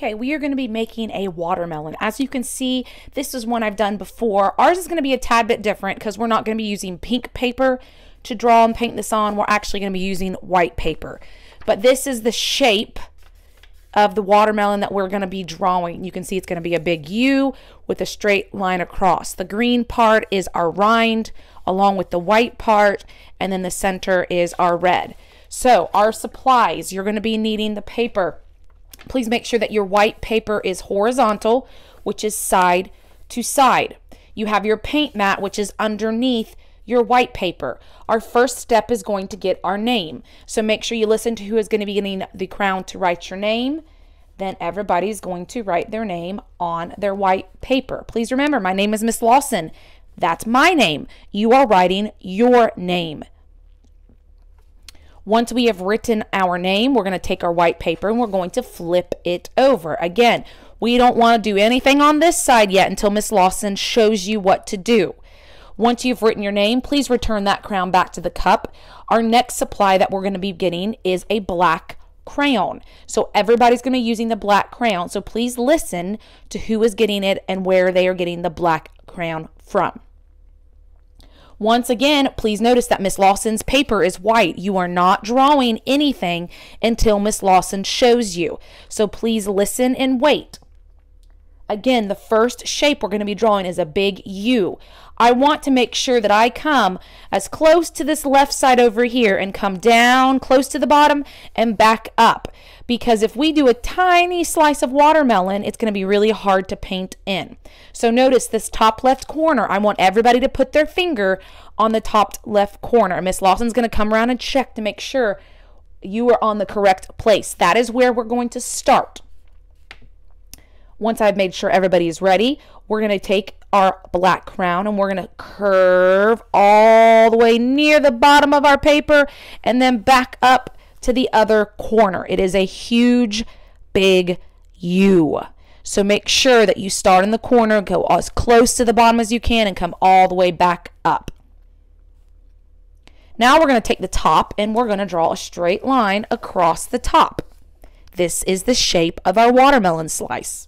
Okay, we are going to be making a watermelon. As you can see, this is one I've done before. Ours is going to be a tad bit different because we're not going to be using pink paper to draw and paint this on. We're actually going to be using white paper. But this is the shape of the watermelon that we're going to be drawing. You can see it's going to be a big U with a straight line across. The green part is our rind along with the white part, and then the center is our red. So our supplies, you're going to be needing the paper. Please make sure that your white paper is horizontal, which is side to side. You have your paint mat, which is underneath your white paper. Our first step is going to get our name. So make sure you listen to who is going to be getting the crown to write your name. Then everybody's going to write their name on their white paper. Please remember, my name is Miss Lawson. That's my name. You are writing your name. Once we have written our name, we're going to take our white paper and we're going to flip it over. Again, we don't want to do anything on this side yet until Miss Lawson shows you what to do. Once you've written your name, please return that crown back to the cup. Our next supply that we're going to be getting is a black crayon. So everybody's going to be using the black crayon. So please listen to who is getting it and where they are getting the black crayon from. Once again, please notice that Miss Lawson's paper is white. You are not drawing anything until Miss Lawson shows you. So please listen and wait. Again, the first shape we're going to be drawing is a big U. I want to make sure that I come as close to this left side over here and come down close to the bottom and back up. Because if we do a tiny slice of watermelon, it's going to be really hard to paint in. So notice this top left corner. I want everybody to put their finger on the top left corner. Miss Lawson's going to come around and check to make sure you are on the correct place. That is where we're going to start. Once I've made sure everybody is ready, we're going to take our black crown and we're going to curve all the way near the bottom of our paper and then back up to the other corner. It is a huge, big U. So make sure that you start in the corner, go as close to the bottom as you can, and come all the way back up. Now we're going to take the top and we're going to draw a straight line across the top. This is the shape of our watermelon slice.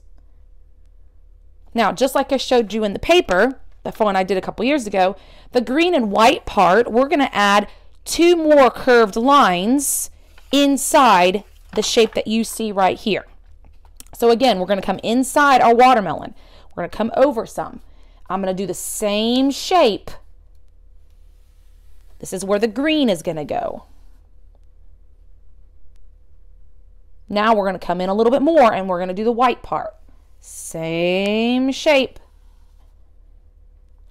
Now, just like I showed you in the paper, the one I did a couple years ago, the green and white part, we're going to add 2 more curved lines inside the shape that you see right here. So again, we're going to come inside our watermelon. We're going to come over some. I'm going to do the same shape. This is where the green is going to go. Now we're going to come in a little bit more and we're going to do the white part. Same shape.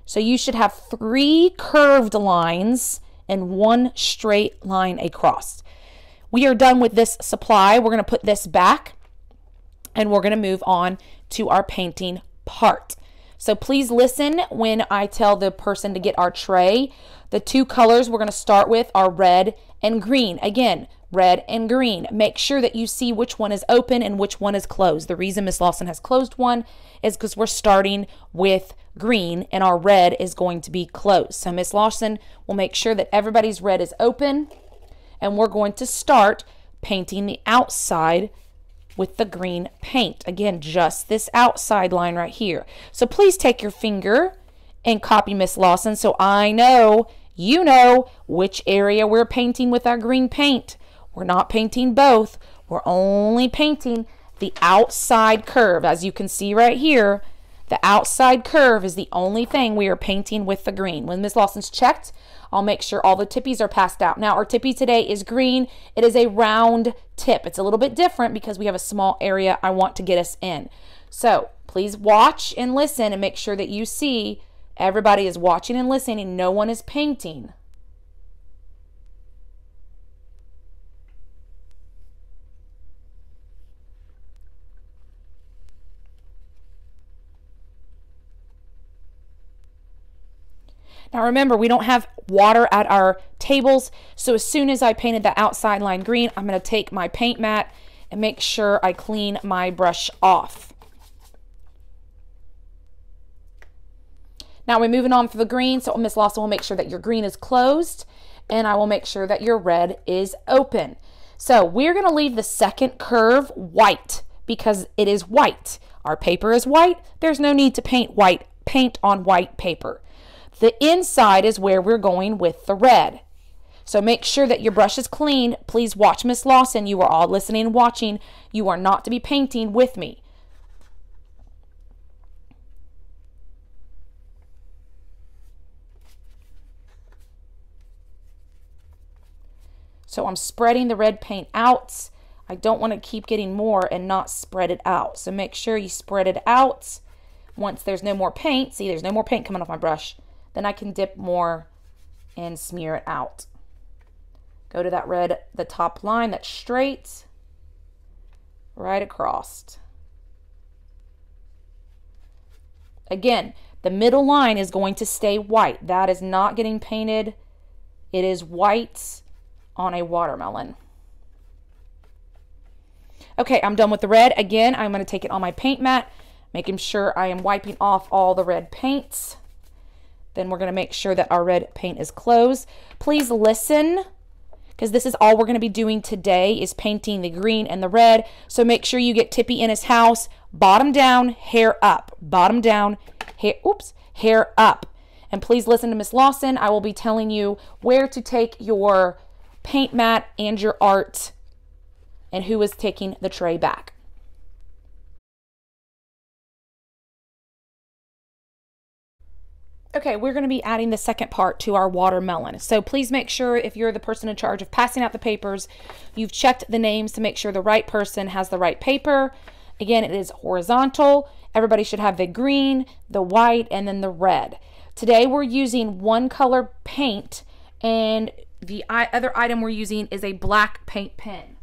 So you should have 3 curved lines and 1 straight line across. We are done with this supply. We're going to put this back and we're going to move on to our painting part. So please listen when I tell the person to get our tray. The 2 colors we're going to start with are red and green. Again, red and green. Make sure that you see which one is open and which one is closed. The reason Miss Lawson has closed one is because we're starting with green and our red is going to be closed. So Miss Lawson will make sure that everybody's red is open and we're going to start painting the outside with the green paint. Again, just this outside line right here. So please take your finger and copy Miss Lawson so I know you know which area we're painting with our green paint. We're not painting both. We're only painting the outside curve. As you can see right here, the outside curve is the only thing we are painting with the green. When Miss Lawson's checked, I'll make sure all the tippies are passed out. Now, our tippy today is green. It is a round tip. It's a little bit different because we have a small area I want to get us in. So please watch and listen and make sure that you see everybody is watching and listening and no one is painting. Now remember, we don't have water at our tables, so as soon as I painted that outside line green, I'm going to take my paint mat and make sure I clean my brush off. Now we're moving on for the green, so Miss Lawson will make sure that your green is closed, and I will make sure that your red is open. So we're going to leave the second curve white because it is white. Our paper is white. There's no need to paint on white paper. The inside is where we're going with the red. So make sure that your brush is clean. Please watch Miss Lawson. You are all listening and watching. You are not to be painting with me. So I'm spreading the red paint out. I don't want to keep getting more and not spread it out. So make sure you spread it out. Once there's no more paint, see there's no more paint coming off my brush, then I can dip more and smear it out. Go to that red, the top line that's straight, right across. Again, the middle line is going to stay white. That is not getting painted. It is white on a watermelon. Okay, I'm done with the red. Again, I'm going to take it on my paint mat, making sure I am wiping off all the red paints. Then we're going to make sure that our red paint is closed. Please listen, because this is all we're going to be doing today is painting the green and the red. So make sure you get Tippy in his house, bottom down, hair up. Bottom down, hair up. And please listen to Miss Lawson. I will be telling you where to take your paint mat and your art and who is taking the tray back. Okay, we're going to be adding the second part to our watermelon. So please make sure if you're the person in charge of passing out the papers, you've checked the names to make sure the right person has the right paper. Again, it is horizontal. Everybody should have the green, the white, and then the red. Today we're using one color paint, and the other item we're using is a black paint pen.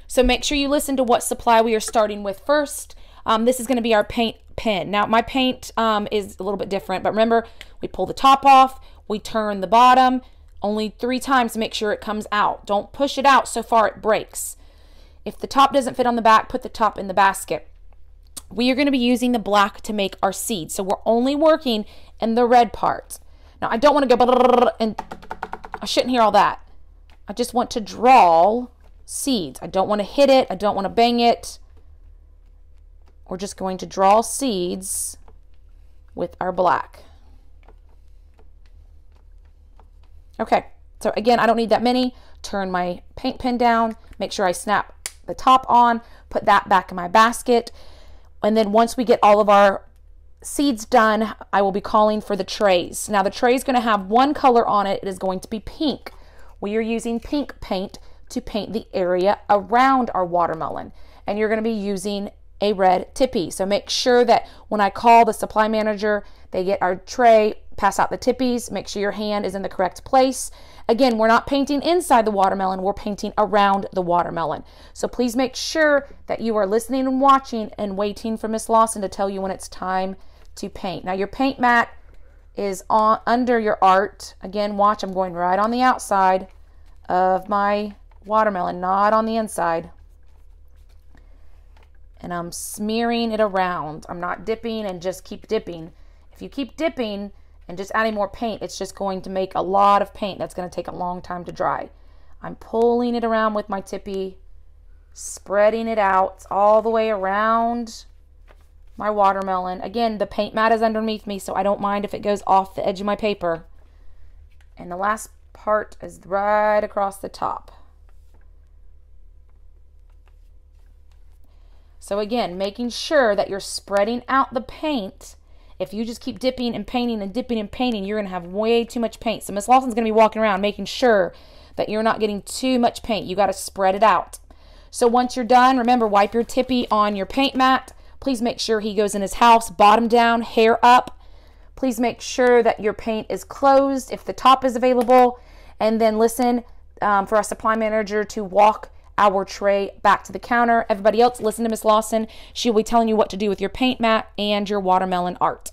So make sure you listen to what supply we are starting with first. This is going to be our paint pen. Now my paint is a little bit different, but remember, we pull the top off, we turn the bottom only 3 times to make sure it comes out. Don't push it out so far it breaks. If the top doesn't fit on the back, put the top in the basket. We are going to be using the black to make our seeds. So we're only working in the red part. Now I don't want to go and I shouldn't hear all that. I just want to draw seeds. I don't want to hit it. I don't want to bang it. We're just going to draw seeds with our black. Okay, so again, I don't need that many. Turn my paint pen down, make sure I snap the top on, put that back in my basket. And then once we get all of our seeds done, I will be calling for the trays. Now the tray is going to have one color on it. It is going to be pink. We are using pink paint to paint the area around our watermelon. And you're going to be using a red Tippy. So make sure that when I call the supply manager, they get our tray, pass out the Tippies, make sure your hand is in the correct place. Again, we're not painting inside the watermelon, we're painting around the watermelon. So please make sure that you are listening and watching and waiting for Miss Lawson to tell you when it's time to paint. Now your paint mat is under your art. Again, watch, I'm going right on the outside of my watermelon, not on the inside. And I'm smearing it around. I'm not dipping and just keep dipping. If you keep dipping and just adding more paint, it's just going to make a lot of paint. That's going to take a long time to dry. I'm pulling it around with my Tippy, spreading it out all the way around my watermelon. Again, the paint mat is underneath me, so I don't mind if it goes off the edge of my paper. And the last part is right across the top. So again, making sure that you're spreading out the paint. If you just keep dipping and painting and dipping and painting, you're going to have way too much paint. So Miss Lawson's going to be walking around making sure that you're not getting too much paint. You got to spread it out. So once you're done, remember, wipe your Tippy on your paint mat. Please make sure he goes in his house, bottom down, hair up. Please make sure that your paint is closed if the top is available. And then listen for our supply manager to walk our tray back to the counter. Everybody else, listen to Miss Lawson. She will be telling you what to do with your paint mat and your watermelon art.